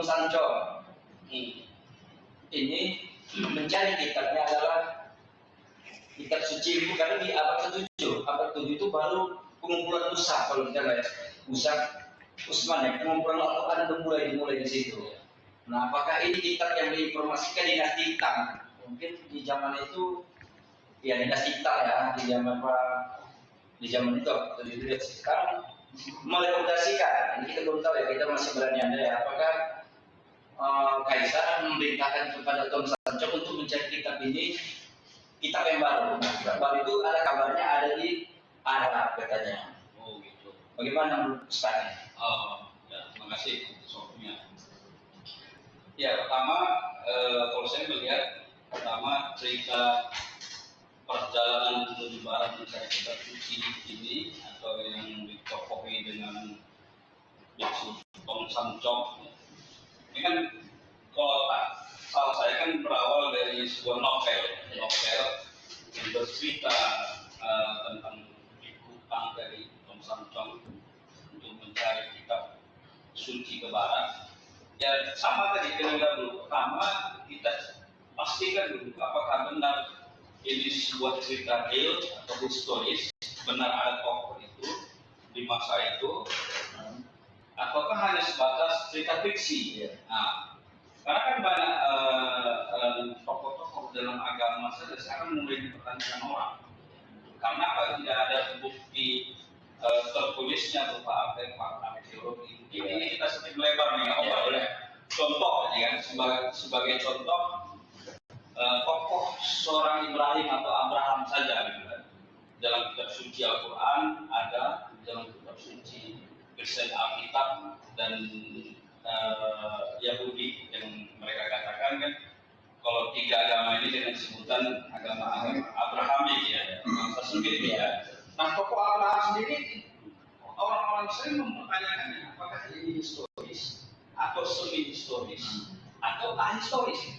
Sancong. Ini mencari kitabnya adalah kitab suci itu karena di abad ke-7. Abad ke-7 itu baru pengumpulan Musaf, kalau kita lihat Musaf Utsman ya, pengumpulan Al-Quran itu dimulai di situ. Nah, apakah ini kitab yang diinformasikan dinasti Tang? Mungkin di zaman itu ya dinasti Tang ya, di zaman itu atau di dunia sekarang merekomendasikan. Ini kita belum tahu ya, kita masih berani andai apakah Kaisar memerintahkan kepada Tom Sancong untuk mencari kitab ini, kitab yang baru. Kitab baru itu ada kabarnya ada di Arab katanya. Oh gitu. Bagaimana menurut Ustaz? Ya, terima kasih untuk soalnya. Ya, pertama kalau saya melihat pertama cerita perjalanan menuju barat mencari kitab suci ini atau yang ditokohi dengan biksu Tom Sancong. Ini kan kalau salah saya kan berawal dari sebuah novel yang bercerita tentang hutang dari Tom Sancong untuk mencari kitab suci ke barat. Ya sama tadi dengan dulu. Pertama kita pastikan dulu apakah benar ini sebuah cerita real atau historis, benar ada tokoh itu di masa itu, ataukah hanya sebatas cerita fiksi. Nah, karena kan banyak tokoh-tokoh dalam agama saja sekarang mulai dipertanyakan orang. Karena tidak ada bukti tertulisnya berupa fakta teologi. Ini kita sedikit melebar nih, boleh. Contoh, ya, sebagai contoh tokoh seorang Ibrahim atau Abraham saja, gitu kan. Dalam kitab suci Al-Quran ada, dalam kitab suci Kristen Alkitab dan Yahudi yang mereka katakan kan, kalau tiga agama ini dengan sebutan agama Abrahamik ya, bangsa sendiri ya. Nah, tokoh Abraham sendiri orang-orang sering mempertanyakannya apakah ini historis atau semi historis atau ahistoris.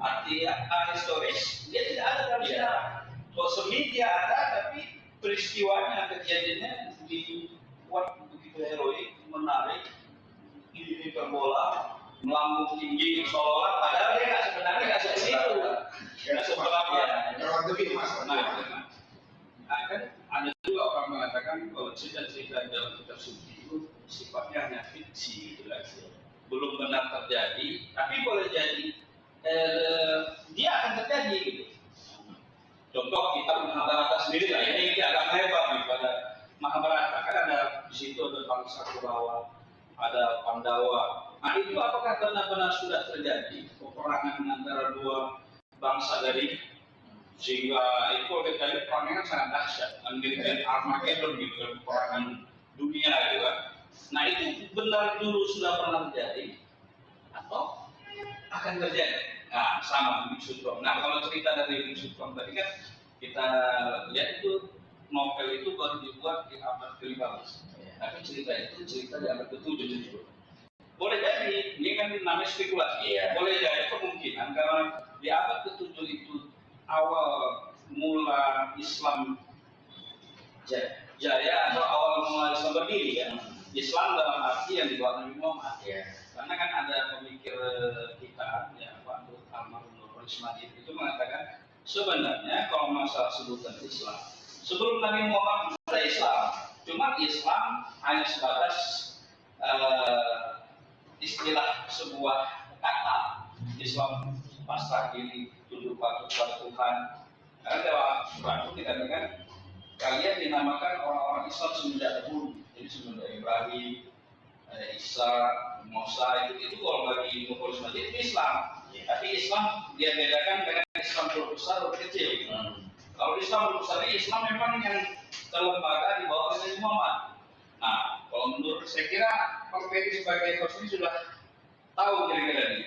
Artinya ahistoris dia tidak ada dalam sejarah. Kalau semi dia ada, tapi peristiwanya kejadiannya dibuat begitu heroik, menarik, hiperbola, melambung tinggi seolah-olah padahal dia sebenarnya nggak seperti itu. Nggak seperti apa. Nah, kan ada juga orang mengatakan kalau cerita-cerita dalam kitab suci itu sifatnya hanya fiksi, gitu lah. Belum benar terjadi, tapi boleh jadi dia akan terjadi gitu. Contoh kitab Mahabharata sendiri lah, ini agak lebar pada Mahabharata kan ada di situ ada bangsa Kurawa, ada Pandawa. Nah itu apakah benar-benar sudah terjadi peperangan antara dua bangsa dari sehingga itu kita lihat perangnya sangat dahsyat, mendirikan Armageddon gitu, peperangan dunia gitu kan. Nah itu benar dulu sudah pernah terjadi atau akan terjadi? Nah sama Biksu Trong. Nah kalau cerita dari Biksu Trong tadi kan kita lihat itu novel itu baru dibuat di abad ke-15. Tapi cerita itu cerita di abad ke-7 justru. Boleh jadi, ini kan namanya spekulasi. Boleh jadi kemungkinan karena di abad ke-7 itu awal mula Islam jaya atau awal mula Islam berdiri ya. Islam dalam arti yang dibawa Nabi Muhammad. Karena kan ada pemikir kita ya Pak Almarhum Nurul Ismail itu mengatakan sebenarnya kalau masalah sebutan Islam sebelum Nabi Muhammad ada Islam, cuma Islam hanya sebatas istilah sebuah kata. Islam pasrah diri, tunduk patuh kepada Tuhan. Karena dalam Quran dikatakan kalian dinamakan orang-orang Islam semenjak dahulu. Jadi semenjak Ibrahim, Isa, Musa itu kalau bagi Muhammad itu Islam. Tapi Islam dia bedakan dengan Islam berbesar atau kecil. Kalau Islam berbesar ini Islam memang yang terlembaga di bawah Nabi Muhammad. Nah, kalau menurut saya kira Pak Ferry sebagai host ini sudah tahu kira-kira nih